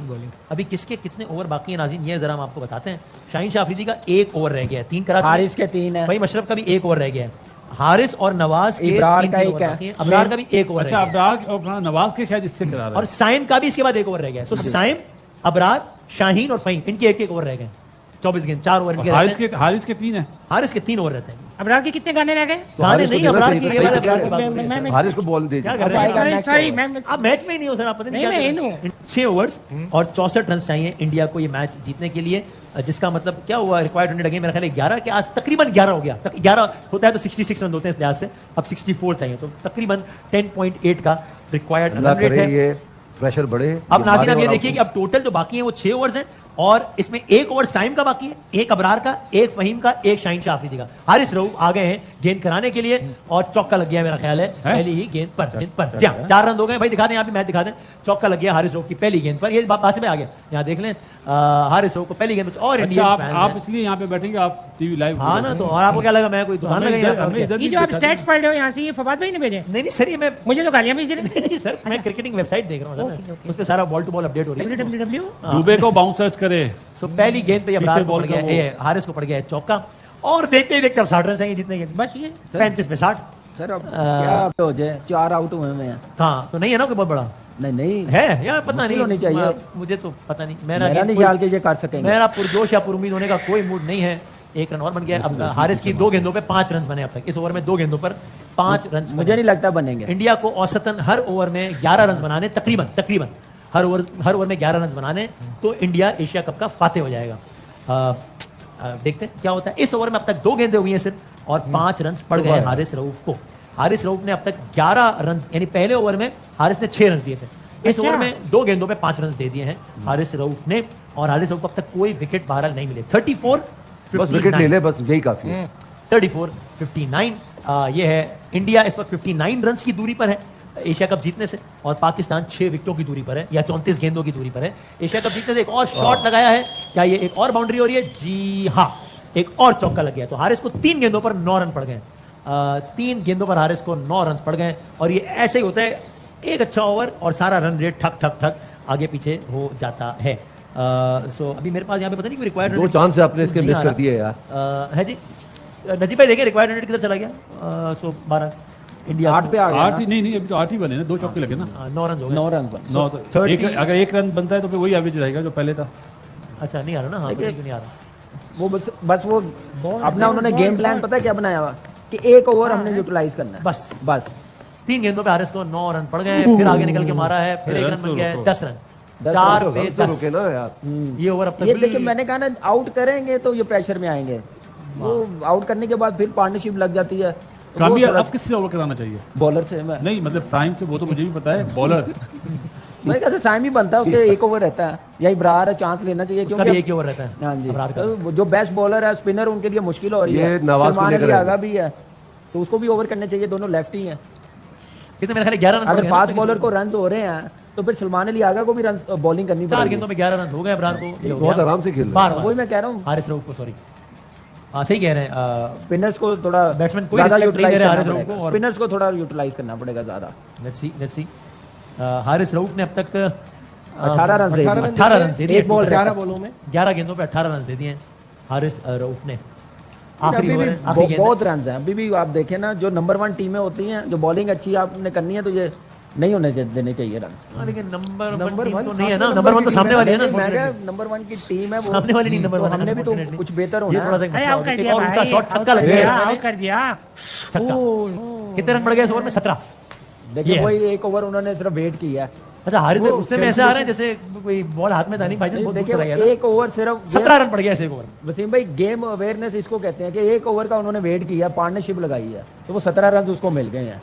अभी किसके कितने ओवर बाकी हैं नाज़रीन, ये जरा हम आपको बताते हैं। शाहीन शाह अफरीदी का 1 ओवर रह गया है, 3 करा हारिस के 3 है, भाई मशरफ का भी 1 ओवर रह गया है, हारिस और नवाज के इब्रार 3 का ओवर एक है। बाकी हैं, अबरार का भी 1 ओवर अच्छा रह गया है। अबरार और नवाज के शायद इससे करा रहा और है। साइम का भी इसके बाद 1 ओवर रह गया है। सो साइम, अबरार, शाहीन और फहीम इनके 1-1 ओवर रह गए। 24 गेंद 4 ओवर इनके रहते हैं। हारिस के 3 है। हारिस के 3 ओवर रहते हैं। अबरार के कितने गाने रह गए? तो गाने हारिस को नहीं, देना अबरार चाहिए की था, ये सही वाला तो कह रहे बात हैं। कर रहे हैं। हारिस को बॉल दे क्या दी। कर रहे हैं? आएगा next सॉरी over। मैं आप मैच में ही नहीं हो सर, आप पता नहीं क्या नहीं, कर मैं रहे हैं। 6 ओवर्स और 64 रन चाहिए इंडिया को ये मैच जीतने के लिए, जिसका मतलब क्या हुआ, रिक्वायर्ड रन लगे मेरे ख्याल 11 के आज, तकरीबन 11 हो गया। 11 होता है तो 66 रन होते हैं इस लिहाज से, अब 64 चाहिए, तो तकरीबन 10.8 का रिक्वायर्ड अल्लाह रन रेट करे है। ये प्रेशर बढ़े। अब नाज़रीन मारे अब ये और देखिए कि अब टोटल जो बाकी है वो 6 ओवर्स हैं और इसमें 1 ओवर साइम का बाकी है, 1 अबरार का, 1 फहीम का, 1 शाहीन शाह अफरीदी का। हारिस रऊफ आ गए हैं गेंद कराने के लिए और चौका लग गया मेरा ख्याल है पहली ही गेंद पर। 4 रन हो गए भाई, दिखा दें यहाँ पे मैच दिखा दें। चौका लग गया हारिस रऊफ की पहली गेंद पर, ये बासित में आ गया, यहाँ देख लें हारिस रऊफ को पहली गेंद पर। और अच्छा इंडियन आप इसलिए यहाँ पे बैठेंगे, आप टीवी लाइव। हाँ ना, तो और आपको क्या लगा मैं कोई दुकान लगाई है? ये जो आप स्टैट्स पढ़ रहे हो यहाँ से, ये फवाद भाई ने भेजे? नहीं नहीं सर, ये मैं मुझे तो गालियां भेज रहे नहीं सर, मैं क्रिकेटिंग वेबसाइट देख रहा हूँ सर, उस पे सारा बॉल टू बॉल अपडेट हो रही है। www डूबे को बाउंसर्स करे। सो पहली गेंद पे अबरार पीछे को बॉल पड़ का गया वो- ये हारिस को पड़ गया है चौका, और देखते ही देखते अब 60 रन चाहिए जीतने के लिए। बस ये 35 पे 60। सर अब क्या हो जाए, 4 आउट हुए हैं। हाँ तो नहीं है ना कोई बहुत बड़ा नहीं नहीं है या पता मुश्किल नहीं होनी चाहिए। मुझे तो पता नहीं, मेरा नहीं कोई- ख्याल कि ये कर सकेंगे। मेरा पुरजोश या पुरुमीद होने का कोई मूड नहीं है। 1 रन और बन गया। अब हारिस की 2 गेंदों पे 5 रन बने अब तक, इस ओवर में 2 गेंदों पर 5 रन। मुझे नहीं लगता बनेंगे। इंडिया को औसतन हर ओवर में 11 रन बनाने, तकरीबन हर ओवर में 11 रन बनाने तो इंडिया एशिया कप का फाते हो जाएगा। देखते हैं क्या होता है। इस ओवर में अब तक 2 गेंदें हुई हैं सिर्फ और 5 रन पड़ गए हारिस रऊफ को। हारिस रऊफ ने अब तक 11 रन, यानी पहले ओवर में हारिस ने 6 रन दिए थे, इस अच्छा। ओवर में 2 गेंदों पे 5 रन दे दिए हैं हारिस रऊफ ने। और हारिस रऊफ को अब तक कोई विकेट बहरहाल नहीं मिले। 34 बस विकेट ले ले, बस यही काफी है। 34-59 ये है। इंडिया इस वक्त 59 रन की दूरी पर है एशिया कप जीतने से, और पाकिस्तान 6 विकेटों की दूरी पर है या 34 गेंदों की दूरी पर है एशिया कप जीतने से। एक और शॉट लगाया है, क्या ये एक और बाउंड्री हो रही है? जी हाँ, एक और चौका लग गया। तो हारिस को 3 गेंदों पर 9 रन पड़ गए। 3 गेंदों पर हारिस को 9 रन पड़ गए, और ये ऐसे ही होता है, एक अच्छा ओवर और सारा रन रेट ठक ठक ठक आगे पीछे हो जाता है। सो अभी मेरे पास यहाँ पे पता नहीं क्यों रिक्वायर्ड 2 चांस से आपने इसके मिस कर दिए यार। है जी, नजीब भाई देखें रिक्वायर्ड रन किधर चला गया? सो 12 इंडिया 8 पे आ गया 8 ना। ही नहीं अभी तो 8 ही बने ना, 2 चौके लगे ना। 9 रन हो गए। 9 रन पर 9 तो अगर 1 रन बनता है तो फिर वही एवरेज रहेगा जो पहले था। अच्छा नहीं आ रहा ना, हाँ क्यों नहीं आ रहा? वो बस वो अपना उन्होंने गेम प्लान पता है क्या बनाया हुआ कि एक ओवर हमने यूटिलाइज करना है बस बस 3 गेंदों पे हारिस को 9 रन पड़ गए, फिर आगे निकल के मारा है, फिर 1 रन बन गया है, 10 रन, 4 पे रन से 10। रुके ना यार। ये ओवर अब तक ये देखिए मैंने कहा ना आउट करेंगे तो ये प्रेशर में आएंगे, वो आउट करने के बाद फिर पार्टनरशिप लग जाती है। तो काफी वो थोड़ा- अब किससे ओवर कराना चाहिए? बॉलर से मैं नहीं मतलब साइम से, वो तो मुझे भी पता है। बॉलर मेरे ख्याल से साइम ही बनता है, उसके एक ओवर रहता है या इब्रार है, चांस लेना चाहिए उसका भी एक ही ओवर रहता है। हाँ जी, अबरार का। तो जो बेस्ट बॉलर है स्पिनर उनके लिए मुश्किल हो रही ये है। नवाज को सलमान लेकर अली आएगा। आगा भी है तो उसको भी ओवर करने चाहिए, दोनों लेफ्ट ही हैं। कितने मेरे ख्याल 11 रन अगर फास्ट बॉलर को रन हो रहे हैं तो फिर सलमान अली आगा को भी रन बॉलिंग करनी 4 पड़ेगी। गेंदों में 11 रन हो गए अबरार को। ये हो बहुत गया। आराम से खेल रहे हैं। 12 वही मैं कह रहा हूँ, हारिस रऊफ को, सॉरी हाँ सही कह रहे हैं। स्पिनर्स को थोड़ा बैट्समैन कोई ज्यादा respect नहीं दे यूटिलाइज रहे करना हारिस रऊफ पड़ेगा, को, और- स्पिनर्स को थोड़ा यूटिलाइज करना पड़ेगा ज्यादा। लेट्स सी हारिस रऊफ ने अब तक 18 रन दे 18 दिए। रन 18 रन दे दिए। एक बॉल 11 बॉलों में 11 गेंदों पे 18 रन दे दिए हारिस रऊफ ने। आखिरी अभी ओवर भी है, आखिरी गेंद है। बहुत रन हैं अभी भी। आप देखें ना, जो नंबर 1 टीमें होती हैं, जो बॉलिंग अच्छी आपने करनी है तो ये नहीं होने देने चाहिए रन। हाँ, लेकिन नंबर नंबर 1 वन तो नहीं है ना, सामने नंबर 1 तो नंबर सामने की वाली है ना। मैं कहा नंबर 1 की टीम है वो, सामने वाली नहीं, नंबर तो 1 हमने भी तो कुछ बेहतर ये होना थोड़ा सा है। एक अरे मसला हो आउट गया। कर एक दिया और ऊंचा भाई, शॉट आउट छक्का कर लग दिया, गया। आउट कर दिया। छक्का। कितने रन पड़ गए इस ओवर में? 17। देखिए ये है। वही एक ओवर उन्होंने सिर्फ वेट किया है। अच्छा हारिस वो उससे में ऐसे आ रहे हैं जैसे कोई बॉल हाथ में था नहीं भाईजान, बहुत दूर चला देखिए गया था। एक ओवर सिर्फ 17 रन पड़ गया इस एक ओवर में। वसीम भाई, गेम अवेयरनेस इसको कहते हैं कि एक ओवर का उन्होंने वेट किया, पार्टनरशिप लगाई है तो वो 17 रन उसको मिल गए हैं।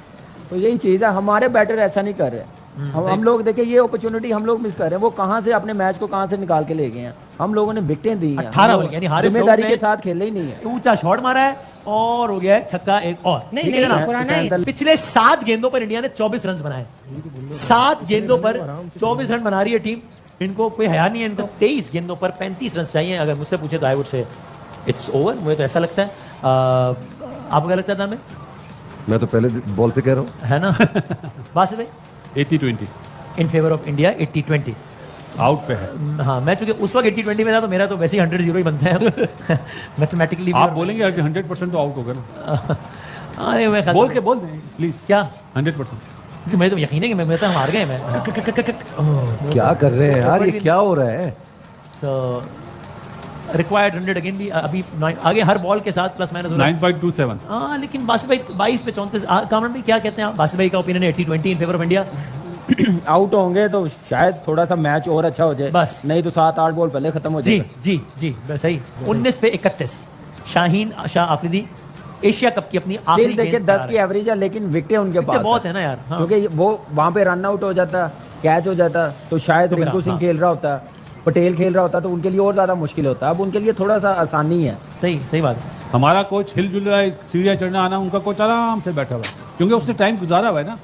तो यही चीज है, हमारे बैटर ऐसा नहीं कर रहे। हम लोग देखिए ये अपॉर्चुनिटी हम लोग मिस कर रहे हैं। वो कहाँ से अपने मैच को कहाँ से निकाल के ले गए हैं। हम लोगों ने विकेटें दी हैं, 18 हम बॉल, लोग यानी हारिस जिम्मेदारी रऊफ के ने- साथ खेले ही नहीं है। ऊंचा शॉट मारा है और हो गया है छक्का एक और। नहीं ठीक है नहीं ना? पुराना ही। पिछले 7 गेंदों पर इंडिया ने 24 रन बनाए। 7 गेंदों पर 24 रन बना रही है टीम। इनको कोई हया नहीं है। इनको 23 गेंदों पर 35 रन चाहिए। अगर मुझसे पूछे तो I would say it's over. मुझे तो ऐसा लगता है। आपको क्या लगता था? हमें मैं तो पहले बॉल से कह रहा हूँ। है ना वासिफ भाई? 80-20 in favour of India 80-20। Out पे है। हाँ मैं चूंकि उस वक्त 80-20 में था तो मेरा तो वैसे ही 100-0 ही बनता है मैथमेटिकली। आप बोलेंगे कि 100% तो आउट होगा ना। अरे मैं बोल के बोल दें प्लीज। क्या 100%। मुझे तो यकीन है कि मैं तो हार गए। मैं क्या कर रहे हैं यार, ये क्या हो रहा है? सो रिक्वायर्ड 100 अगेन भी अभी आगे हर बॉल के साथ प्लस माइनस 9.27। हाँ लेकिन बासिफ भाई 22 पे 34। कामरान भाई क्या कहते हैं आप? बासिफ भाई का ओपिनियन है 80-20 in favour of India. Out होंगे तो शायद थोड़ा सा मैच और अच्छा हो जाए, बस। नहीं तो 7-8 बॉल पहले खत्म हो जी जाएगा। जी जी बस सही। 19 पे 31 शाहीन शाह आफरीदी एशिया कप की अपनी आखिरी स्टिल देखिए गेंद 10 की एवरेज है लेकिन विकेटें उनके पास बहुत है। है ना यार। हाँ। क्योंकि वो वहां पे रन आउट हो जाता, कैच हो जाता तो शायद तो फिर रिंकू सिंह हाँ। खेल रहा होता, पटेल खेल रहा होता तो उनके लिए और ज्यादा मुश्किल होता। अब उनके लिए थोड़ा सा आसानी है। सही सही बात है। हमारा कोच हिलजुल रहा है, सीढ़ियाँ चढ़ना आना, उनका कोच आराम से बैठा हुआ है क्योंकि उसने टाइम गुजारा हुआ है ना।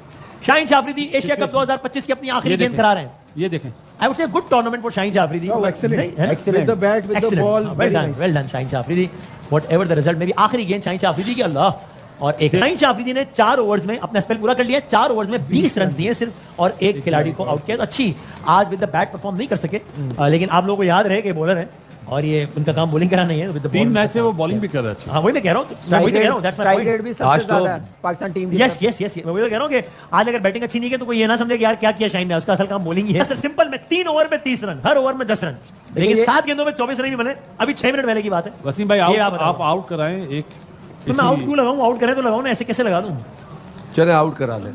शाहीन शाह आफरीदी एशिया कप 2025 की अपनी आखिरी गेंद करा रहे हैं। ये देखें। I would say good tournament for Shaheen Shah Afridi. Oh, excellent. नहीं, है ना? With the bat, with the ball, very nice. Well done Shaheen Shah Afridi. Whatever the result, मेरी आखिरी गेंद शाहीन शाह आफरीदी की। अल्लाह। और एक शाहीन शाह आफरीदी ने 4 ओवर्स में अपना स्पेल पूरा कर लिया। 4 ओवर्स में 20 रन दिए सिर्फ और एक खिलाड़ी को आउट किया। तो अच्छी आज विद द बैट परफॉर्म नहीं कर सके, लेकिन आप लोगों को याद रहे कि बॉलर है और ये उनका काम बॉलिंग कराना नहीं है। with the 3 ball- मैच से वो बॉलिंग भी कर रहा है अच्छी। हाँ वही मैं कह रहा हूँ। मैं वही तो कह रहा हूँ that's my strike point. Rate भी आज सबसे तो- ज्यादा है पाकिस्तान टीम की यस तरफ। यस यस मैं वही तो कह रहा हूँ कि आज अगर बैटिंग अच्छी नहीं की तो कोई ये ना समझे कि यार क्या किया शाहीन ने। उसका असल काम बॉलिंग ही है। सिंपल में 3 ओवर में 30 रन, हर ओवर में 10 रन, लेकिन ये- 7 गेंदों में 24 रन ही बने। अभी 6 मिनट पहले की बात है। वसीम भाई ये आप बताओ। आउट कराएं एक। तो मैं आउट क्यों लगाऊं? आउट करें तो लगाऊं ना, ऐसे कैसे लगा दूं? चले आउट करा ले।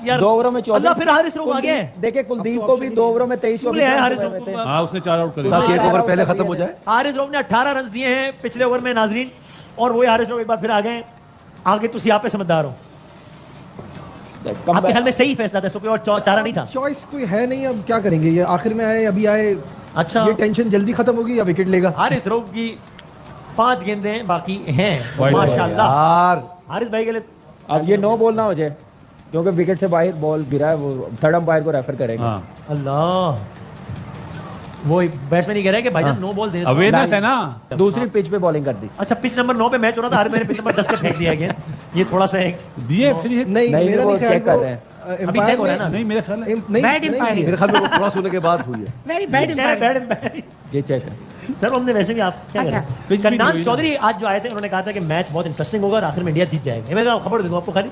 यार 2 ओवरों में 24। अल्लाह फिर हारिस रऊफ आ गए। देखिए कुलदीप को भी 2 ओवरों में 23 क्यों ले आए हारिस रऊफ को? हाँ उसने 4 आउट करे। ताकि एक ओवर पहले खत्म हो जाए। हारिस रऊफ ने 18 रन दिए हैं पिछले ओवर में नाजरीन, और वही हारिस रऊफ एक बार फिर आ गए। आगे तुसी आप पे समझदार हो। आपके ख्याल में सही फैसला था, इसको कोई और चारा नहीं था? चॉइस कोई है नहीं, अब क्या करेंगे? ये आखिर में आए, अभी आए। अच्छा ये टेंशन जल्दी खत्म होगी या विकेट लेगा? हारिस रऊफ की 5 गेंदें बाकी हैं वाइड माशाल्लाह। यार हारिस भाई के लिए अब ये 9 बोलना हो जाए क्योंकि विकेट से बाहर बॉल गिरा है, वो थर्ड अंपायर को रेफर करेगा। हाँ अल्लाह, वो बैट्समैन ही कह रहा है कि भाईजान नो बॉल दे। अवेयरनेस है ना। दूसरी पिच पे बॉलिंग कर दी। अच्छा, पिच नंबर 9 पे मैच हो रहा था, हर मैंने पिच नंबर 10 पे फेंक दिया गेंद। ये थोड़ा सा एक दिए फ्री हिट नहीं, नहीं, मेरा वो नहीं ख्याल check कर वो, रहे हैं। अभी check हो रहा है ना? नहीं मेरा ख्याल है नहीं, Bad नहीं empire. थी। मेरे ख्याल में वो क्रॉस होने के बाद हुई है। वेरी बैड कह रहे एम्पायर। बैड ये चेक है। सर हमने वैसे भी आप क्या अच्छा। करें। कन्नान चौधरी आज जो आए थे उन्होंने कहा था कि मैच बहुत इंटरेस्टिंग होगा और आखिर में इंडिया जीत जाएगा। मैं कहा खबर दे दूं आपको खाली,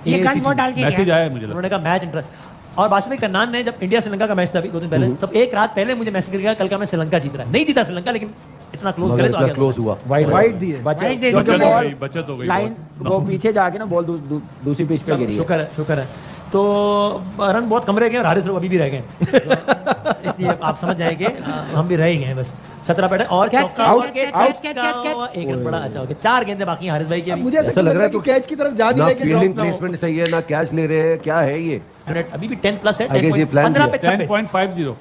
ये गन वो डाल के मैसेज गया। आया मुझे लगता उन्होंने कहा मैच इंटरेस्ट। और बात में कन्नान ने जब इंडिया श्रीलंका का मैच था अभी 2 दिन पहले, तब एक रात पहले मुझे मैसेज करके कल का मैं श्रीलंका जीत रहा है। नहीं जीता श्रीलंका, लेकिन इतना क्लोज मगर करे तो आ इतना गया। क्लोज हुआ। वाइड दी है। बचे Wide दे बचत क्योंकि हो बॉल- गई, बचत हो गई लाइन बहुत। वो पीछे जाके ना बॉल दूसरी पिच पे गिरी है। शुक्र है, शुक्र है। तो रन बहुत कम रह गए और हारिस लोग अभी भी रह गए। तो इसलिए आप समझ जाएंगे हम भी रह ही गए बस। 17 बैट और Catch, चौका catch, और catch, out catch, का catch, catch. एक रन बड़ा अच्छा हो गया। 4 गेंदें बाकी हैं हारिस भाई की अब अभी। मुझे ऐसा लग रहा है कि कैच की तरफ जा भी ना रहे हैं कि फील्डिंग drop ना हो। प्लेसमेंट सही है, ना कैच ले रहे हैं, क्या है ये? मिनट अभी भी 10 प्लस है। आगे ये plan 15 पे किया। 26, 10.50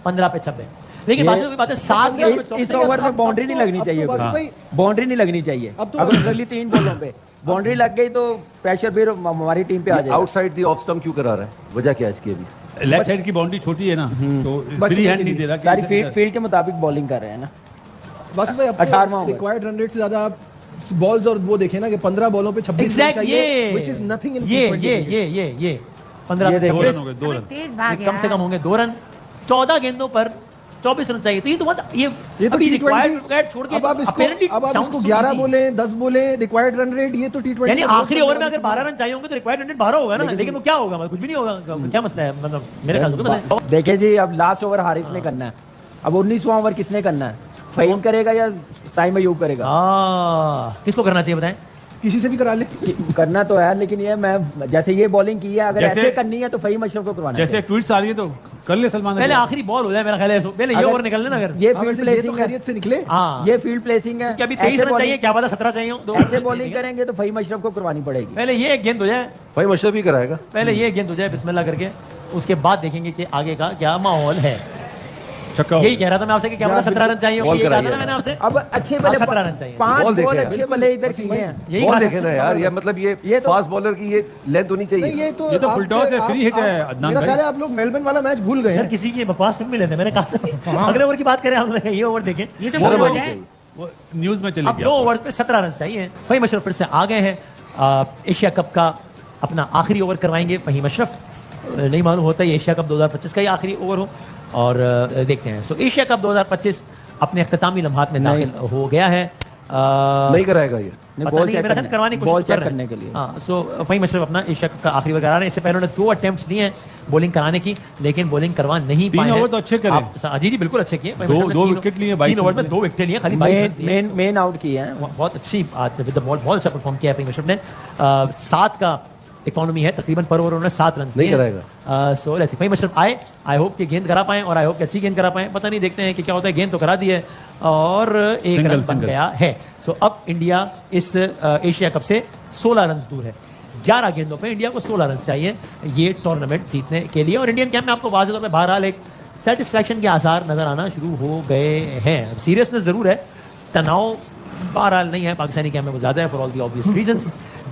15 पे 26। लेकिन ये- बात बात है 7 इस ओवर में बाउंड्री नहीं लगनी अब चाहिए। तो वासिफ भाई, बाउंड्री नहीं लगनी चाहिए। अब तो- अब अगली 3 बॉलों पे बाउंड्री लग गई तो प्रेशर फिर हमारी टीम पे आ जाएगा। आउटसाइड दी ऑफ स्टंप क्यों करा रहा है? वजह क्या है इसकी अभी? लेफ्ट साइड की बाउंड्री छोटी है ना, तो बचने फ्री हैंड के नहीं लिए। दे रहा। सारी फील्ड के मुताबिक बॉलिंग कर रहे हैं ना। बस भाई 18वां ओवर। रिक्वायर्ड रन रेट से ज्यादा आप बॉल्स और वो देखें ना कि 15 बॉलों पे 26 रन एग्जैक्ट चाहिए, which is nothing in ये 15 ये पे देखो, 26 हो गए 2 रन। तेज भाग कम से कम होंगे 2 रन। 14 गेंदों पर 24 रन चाहिए। तो ये तो मतलब ये ये तो अभी T20 required wicket छोड़ के अब आप apparently इसको अब आप sounds इसको so 11 easy। बोले 10 बोले रिक्वायर्ड रन रेट, ये तो T20 यानी का बहुत आखिरी ओवर में कम अगर 12 रन चाहिए होंगे तो रिक्वायर्ड रन रेट 12 होगा ना। लेकिन वो क्या होगा, मतलब कुछ भी नहीं होगा। क्या मसला है, मतलब मेरे ख्याल से तो पता है। देखिए जी, अब लास्ट ओवर हारिस ने करना है। अब 19वां ओवर किसने करना है? फहीम करेगा या साइम अयूब करेगा? किसको करना चाहिए बताएं? किसी से भी करा ले। करना तो है, लेकिन ये मैं जैसे ये बॉलिंग की है, अगर जैसे- ऐसे करनी है तो फहीम अशरफ को करवाना जैसे ट्वीट्स आ रही है तो कर ले सलमान पहले अली। आखिरी बॉल हो जाए मेरा ख्याल है। पहले ये अगर- ओवर निकल लेना अगर ये हाँ, फील्ड वैसे ये तो प्लेसिंग है। खैरियत से निकले। हाँ ये फील्ड प्लेसिंग है। क्योंकि अभी 23 ऐसे रन bowling- चाहिए, क्या पता 17 चाहिए हो। ऐसे बॉलिंग करेंगे तो फहीम अशरफ को करवानी पड़ेगी। पहले ये एक गेंद हो जाए, भाई मशरफ ही कराएगा। पहले ये गेंद हो जाए बिस्मिल्लाह करके, उसके बाद देखेंगे कि आगे का क्या माहौल है। छक्का हो यही गया। कह रहा था मैं आपसे कि क्या पता 17 रन चाहिए बॉल होंगे। यही कहा था कराइए। ना मैंने आपसे। अब अच्छे बल्ले 17 रन चाहिए। 5 बॉल बॉल देखे अच्छे बल्ले इधर किए हैं। यही बॉल कहा देखे ना यार, ये मतलब ये ये तो- फास्ट बॉलर की ये लेंथ होनी नहीं, चाहिए। ये तो ये तो आप- फुल टॉस है, आप- फ्री हिट आप- है अदनान मेरा भाई। ख्याल है आप लोग मेलबर्न वाला मैच भूल गए सर हैं। किसी की बकवास सुन भी लेते हैं। मैंने कहा था अगले ओवर की बात करें हम, ये ओवर देखें। ये तो शर्म बोल हो आनी जाए। चाहिए। वो न्यूज में चली अब 2 गया। ओवर पे 17 रन चाहिए। फहीम अशरफ फिर से आ गए हैं। एशिया कप का अपना आखिरी ओवर करवाएंगे फहीम अशरफ। नहीं मालूम होता है एशिया कप 2025 का ही आखिरी ओवर हो, और देखते हैं। सो एशिया कप 2025 अपने अख्तामी लम्हात में दाखिल हो गया है। नहीं कराएगा ये। पता बॉल नहीं, चेक मेरा ख्याल करने- करवाने की बॉल कोशिश कर चेक रहे करने हैं। के लिए। हाँ, सो फहीम अशरफ अपना एशिया कप का आखिरी ओवर करा रहे हैं। इससे पहले उन्होंने 2 अटेम्प्ट्स लिए हैं बॉलिंग कराने की, लेकिन बॉलिंग करवा नहीं 3 पाए हैं। ओवर तो अच्छे करे। जी जी बिल्कुल अच्छे किए। फहीम अशरफ ने दो 3 विकेट लिए, 22 3 ओवर में रन 2 विकेट लिए, खाली 22 रन दिए। मेन आउट किए हैं। बहुत अच्छी आज विद द बॉल बहुत अच्छा परफॉर्म किया है फहीम अशरफ ने। 7 का इकोनॉमी है तकरीबन पर ओवर, उन्होंने 7 रन नहीं कराएगा। So let's see Fahim Ashraf आए। आई होप कि गेंद करा पाएं और आई होप कि अच्छी गेंद करा पाएं। पता नहीं, देखते हैं कि क्या होता है। गेंद तो करा दी है और एक सिंगल, रन बन सिंगल। गया है। सो अब इंडिया इस एशिया कप से 16 रन दूर है। 11 गेंदों पे इंडिया को 16 रन चाहिए ये टूर्नामेंट जीतने के लिए। और इंडियन कैंप में आपको वाज़ेह तौर पे बहरहाल एक सेटिस्फैक्शन के आसार नजर आना शुरू हो गए हैं। सीरियसनेस जरूर है, तनाव बहरहाल नहीं है पाकिस्तानी कैंप में, वो ज़्यादा है for all the obvious reasons.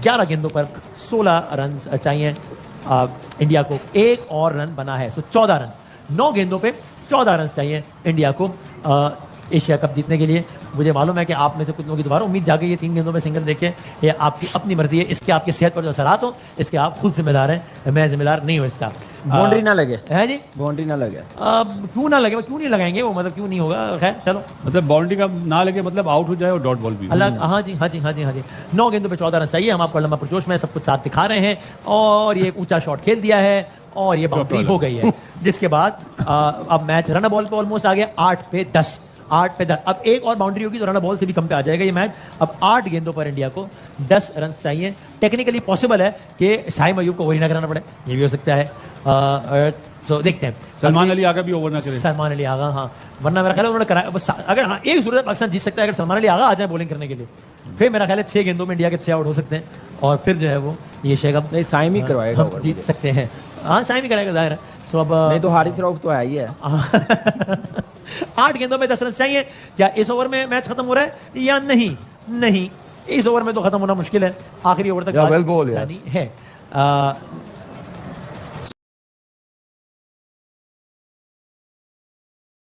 11 गेंदों पर 16 रन चाहिए इंडिया को। एक और रन बना है, सो 14 रन। 9 गेंदों पे 14 रन चाहिए इंडिया को एशिया कप जीतने के लिए। मुझे मालूम है कि आप में से कुछ लोगों की दोबारा उम्मीद जागी है 3 गेंदों में सिंगल देख के। ये आपकी अपनी मर्जी है, इसके आपकी सेहत पर जो असरात हो इसके आप खुद जिम्मेदार हैं। मैं जिम्मेदार नहीं हूँ इसका। बाउंड्री ना लगे, है जी। बाउंड्री ना लगे। क्यों ना लगे, क्यों नहीं लगाएंगे वो, मतलब क्यों नहीं होगा। खैर चलो, मतलब बाउंड्री का ना लगे, मतलब आउट हो जाए और डॉट बॉल भी। अल्लाह। हाँ जी हाँ जी हाँ जी हाँ जी। 9 गेंदों पे 14 रन चाहिए। हम आपको लंबा पुरजोश में सब कुछ साथ दिखा रहे हैं। और ये एक ऊंचा शॉट खेल दिया है और ये बाउंड्री हो गई है। जिसके बाद अब मैच रन बॉल पे ऑलमोस्ट आ गया। 8 पे 10। अब एक और बाउंड्री होगी तो रन बॉल से भी कम पे आ जाएगा ये मैच। अब 8 गेंदों पर इंडिया को 10 रन चाहिए। टेक्निकली पॉसिबल है कि साइम अयूब को ओवर ना कराना पड़े, ये भी हो सकता है। सो देखते हैं। सलमान अली आगा भी ओवर ना करे। सलमान अली आगा, हाँ, वरना मेरा ख्याल है उन्होंने कराया बस। अगर हाँ, एक सूरत पाकिस्तान जीत सकता है अगर सलमान अली आगा आ जाए बॉलिंग करने के लिए, फिर मेरा ख्याल है 6 गेंदों में इंडिया के 6 आउट हो सकते हैं और फिर जो है वो ये शेखब नहीं, साइम ही करवाएगा हम over जीत मुझे। सकते हैं। हाँ, साइम ही कराएगा जाहिर है। सो अब नहीं तो हारिस रऊफ तो है ही है। 8 गेंदों में 10 रन चाहिए। क्या इस ओवर में मैच खत्म हो रहा है या नहीं? नहीं, इस ओवर में तो खत्म होना मुश्किल है। आखिरी ओवर तक Yeah, बात well ball, यार। जानी है।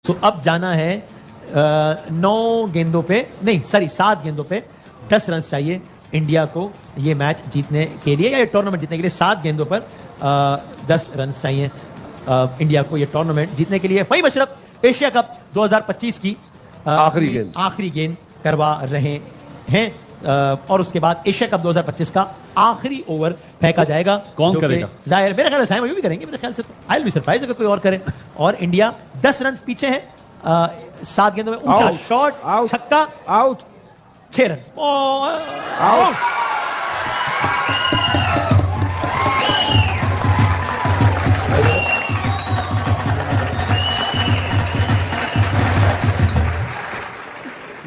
तो अब जाना है 9 गेंदों पे, नहीं सॉरी 7 गेंदों पे 10 रन चाहिए इंडिया को ये मैच जीतने के लिए या ये टूर्नामेंट जीतने के लिए। 7 गेंदों पर 10 रन चाहिए इंडिया को ये टूर्नामेंट जीतने के लिए। वही मशरफ एशिया कप 2025 की आखिरी गेंद करवा रहे हैं और उसके बाद एशिया कप 2025 का आखिरी ओवर फेंका जाएगा। कौन करेगा? जाहिर मेरे ख्याल से साइम अयूबी करेंगे मेरे ख्याल से। आई विल बी सरप्राइज अगर कोई और करे। और इंडिया 10 रन पीछे है। 7 गेंदों में ऊंचा शॉट, छक्का, आउट, 6 रन आउट।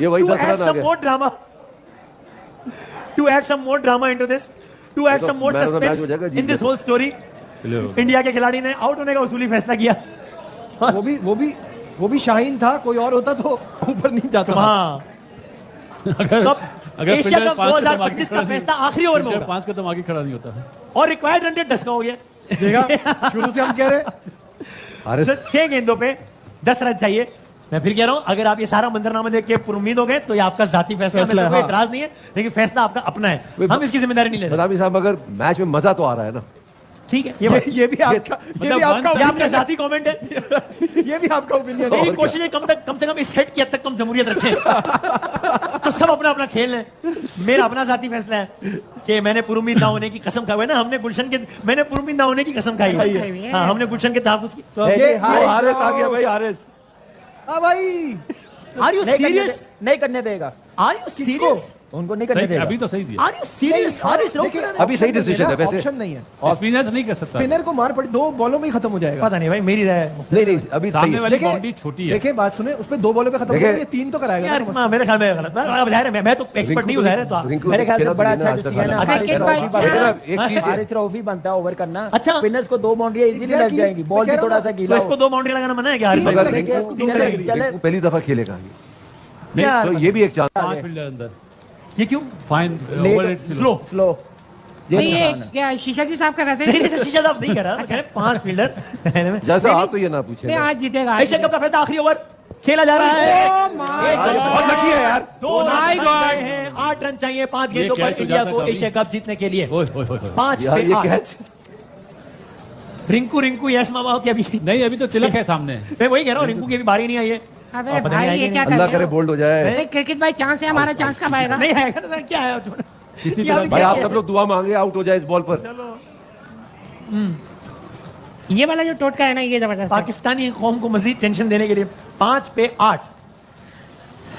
ये वही 10 रन आ गए। To add some more drama into this, to add some more suspense in this whole story, India के खिलाड़ी ने आउट होने का उसूली फैसला किया। वो भी शाहीन था, कोई और होता तो ऊपर नहीं जाता। हाँ, अगर एशिया कप 2025 का फैसला आखिरी ओवर में होगा। 5 कदम आगे खड़ा नहीं होता है और रिक्वायर्ड रन रेट 10 का हो गया। देखा, शुरू से हम कह रहे 6 गेंदों पे 10 रन चाहिए। मैं फिर कह रहा हूं, अगर आप ये सारा मंजरनामा देख के पुरुमीद हो गए तो ये आपका जाती फैसला है, कोई एतराज नहीं है, लेकिन फैसला आपका अपना है, हम इसकी जिम्मेदारी नहीं ले रहे। बदामी साहब, मगर मैच में मजा तो आ रहा है ना? ठीक है, ये भी आपका जाती कमेंट है। ये भी आपका ओपिनियन है। मेरी कोशिश है कम से कम इस सेट की हद तक कम जमहूरियत रखें। तो सब अपना अपना खेल है। मेरा अपना जाती फैसला है कि मैंने पुरुमीद ना होने की कसम खाई है ना, मैंने पुरुमीद ना होने की कसम खाई है। हाँ, हमने गुलशन के तहफ्फुज़ की। हारिस आ गया भाई, हारिस। भाई, आर यू सीरियस? नहीं करने देगा। Are you serious? उनको नहीं करने देगा। अभी तो सही दिया। Are you serious? हारिस अभी सही डिसीजन है वैसे। ऑप्शन नहीं है, स्पिनर नहीं कर सकता। स्पिनर को मार पड़ी 2 बॉलों में ही खत्म हो जाएगा। पता नहीं भाई, मेरी राय नहीं अभी सामने वाली देखिए- बाउंड्री छोटी है। देखिए बात सुने, उस पे 2 बॉलों पे खत्म हो जाएगा, 3 तो कराएगा यार। ना। मेरे ख्याल में गलत है। मैं तो एक्सपर्ट नहीं हूं, है तो आप। मेरे ख्याल से बड़ा अच्छा डिसीजन है। एक चीज हारिस ट्रॉफी बनता है ओवर करना। अच्छा। स्पिनर्स को 2 बाउंड्री इजीली लग जाएंगी, बॉल भी थोड़ा सा तो गीला इसको 2 बाउंड्री लगाना मना है क्या? हारिस मगर भाई? रिंकू पहली दफा खेलेगा यार, तो ये भी एक चांस। 5 फील्डर अंदर। ये क्यों? Fine over it slow. ये क्या शीशा क्यों साफ कर रहे थे? नहीं, शीशा साहब नहीं कर रहा, कह रहे 5 फील्डर। जैसा आप तो ये ना पूछे। आज जीतेगा। एशिया कप का फैसला आखिरी ओवर खेला जा रहा है। बहुत लकी है यार। 2 रन हैं, 8 रन चाहिए 5 गेंदों पर इंडिया को एशिया कप जीतने के लिए। 5 यार पे ये 8। कैच। रिंकू यस मामा हो क्या? अभी नहीं, अभी तो तिलक है सामने। मैं वही कह रहा हूँ, रिंकू की अभी बारी नहीं आई है। अबे पता नहीं भाई, आएगी ये क्या नहीं। अल्लाह कर करे रहे हो? बोल्ड हो जाए। अरे क्रिकेट भाई चांस है, हमारा चांस कब आएगा? नहीं आएगा तो क्या है? किसी यार, तरह भाई आप सब लोग दुआ मांगे आउट हो जाए इस बॉल पर। ये वाला जो टोटका है ना, ये जबरदस्त है। पाकिस्तानी कौम को मजीद टेंशन देने के लिए 5 पे 8।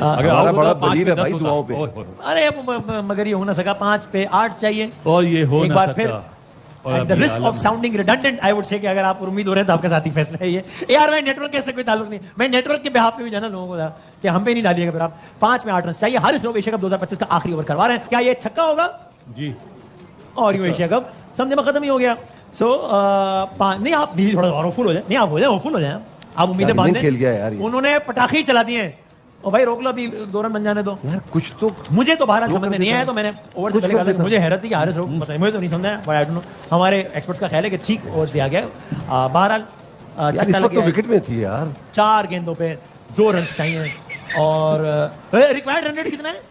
अगर हमारा आउट बड़ा होता, 5 बलीव पे है भाई 10 दुआओं होता। पे। अरे मगर ये हो ना सका। 5 पे 8 चाहिए और ये हो एक ना बार सकता। फिर। At the risk of sounding redundant, I would say कि अगर आप उम्मीद हो रहे हैं तो आपका साथी फैसला है ये। यार भाई, नेटवर्क के से कोई ताल्लुक नहीं। मैं नेटवर्क के बिहाफ पे भी जाना लोगों को था कि हम पे नहीं डालिएगा फिर आप। 5 में 8 रन चाहिए। हारिस लोग एशिया कप 2025 का आखिरी ओवर करवा रहे हैं। क्या ये छक्का होगा? जी। और यूं एशिया कप समझे में खत्म ही हो गया। सो नहीं, आप भी थोड़ा और फुल हो जाए। नहीं, आप हो जाए, फुल हो जाए। आप उम्मीदें बांध खेल गया यार ये। उन्होंने पटाखे ही चला दिए हैं। और भाई रोक लो, अभी 2 रन बन जाने दो। यार कुछ तो मुझे तो बहरहाल समझ में नहीं आया, तो मैंने ओवर से पहले कहा था, मुझे हैरत थी कि हारिस रोक, पता नहीं, मुझे तो नहीं समझा। आई डोंट नो, हमारे एक्सपर्ट्स का ख्याल है कि ठीक ओवर दिया गया। बहरहाल यार इस छक्का लग वक्त तो गया। विकेट में थी यार। 4 गेंदों पे 2 रन चाहिए और रिक्वायर्ड रन रेट कितना है?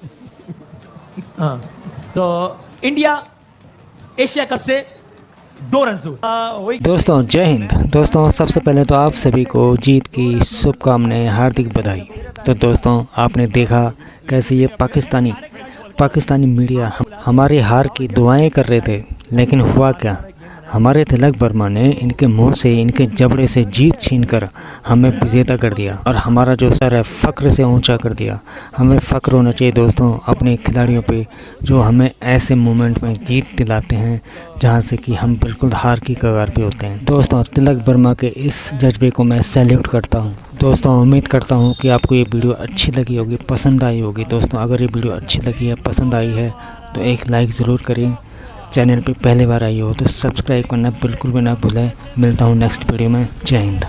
हाँ, तो इंडिया एशिया कप से 2 रन दूर। दोस्तों जय हिंद। दोस्तों सबसे पहले तो आप सभी को जीत की शुभकामनाएं, हार्दिक बधाई। तो दोस्तों आपने देखा कैसे ये पाकिस्तानी मीडिया हमारी हार की दुआएं कर रहे थे, लेकिन हुआ क्या? हमारे तिलक वर्मा ने इनके मुंह से, इनके जबड़े से जीत छीनकर हमें विजेता कर दिया और हमारा जो सर है फ़ख्र से ऊंचा कर दिया। हमें फ़ख्र होना चाहिए दोस्तों अपने खिलाड़ियों पे, जो हमें ऐसे मोमेंट में जीत दिलाते हैं जहां से कि हम बिल्कुल हार की कगार पे होते हैं। दोस्तों तिलक वर्मा के इस जज्बे को मैं सैल्यूट करता हूं। दोस्तों उम्मीद करता हूं कि आपको ये वीडियो अच्छी लगी होगी, पसंद आई होगी। दोस्तों अगर ये वीडियो अच्छी लगी है, पसंद आई है तो एक लाइक ज़रूर करें। चैनल पे पहली बार आई हो तो सब्सक्राइब करना बिल्कुल भी ना भूलें। मिलता हूँ नेक्स्ट वीडियो में। जय हिंद।